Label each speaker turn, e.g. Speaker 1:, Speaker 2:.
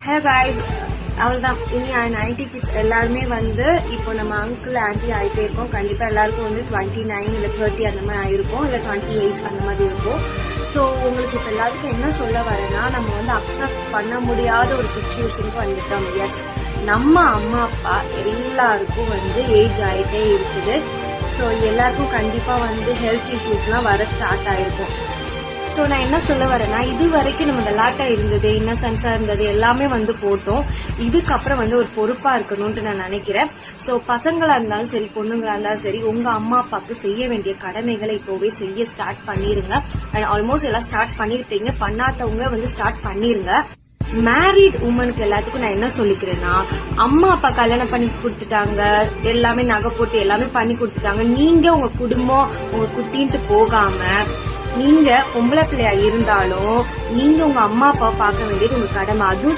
Speaker 1: Hello guys, அவ்வளவுதான். இனி 90 kids எல்லாருமே வந்து இப்போ நம்ம அங்கிள் ஆன்டி ஆகிட்டே இருக்கோம். கண்டிப்பா எல்லாருக்கும் வந்து 29 இல்ல 30 அந்த மாதிரி ஆயிருக்கும், இல்ல 28 அந்த மாதிரி இருக்கும். ஸோ உங்களுக்கு இப்போ எல்லாத்துக்கும் என்ன சொல்ல வரேன்னா, நம்ம வந்து அக்செப்ட் பண்ண முடியாத ஒரு சுச்சுவேஷனுக்கு வந்துட்டோம். எஸ், நம்ம அம்மா அப்பா எல்லாருக்கும் வந்து ஏஜ் ஆகிட்டே இருக்குது. ஸோ எல்லாருக்கும் கண்டிப்பா வந்து ஹெல்த் இஷ்யூஸ்லாம் வர ஸ்டார்ட் ஆயிருக்கும். ஸோ நான் என்ன சொல்ல வரேன்னா, இது வரைக்கும் நம்ம விளையாட்டா இருந்தது, இன்னசென்ஸா இருந்தது எல்லாமே வந்து போட்டோம். இதுக்கப்புறம் வந்து ஒரு பொறுப்பா இருக்கணும்னு நான் நினைக்கிறேன். ஸோ பசங்களா இருந்தாலும் சரி, பொண்ணுங்களா இருந்தாலும் சரி, உங்க அம்மா அப்பாவுக்கு செய்ய வேண்டிய கடமைகளை இப்போவே செய்ய ஸ்டார்ட் பண்ணிருங்க. அண்ட் ஆல்மோஸ்ட் எல்லாம் ஸ்டார்ட் பண்ணிருப்பீங்க. பண்ணாதவங்க வந்து ஸ்டார்ட் பண்ணிருங்க. மேரிட் உமனுக்கு எல்லாத்துக்கும் நான் என்ன சொல்லிக்கிறேன்னா, அம்மா அப்பா கல்யாணம் பண்ணி கொடுத்துட்டாங்க, எல்லாமே நகை போட்டு எல்லாமே பண்ணி கொடுத்துட்டாங்க. நீங்க உங்க குடும்பம் உங்க குட்டின்ட்டு போகாம, நீங்க பொம்பளை பிள்ளையா இருந்தாலும் நீங்க உங்க அம்மா அப்பா பார்க்க வேண்டியது உங்க கடமை. அதுவும்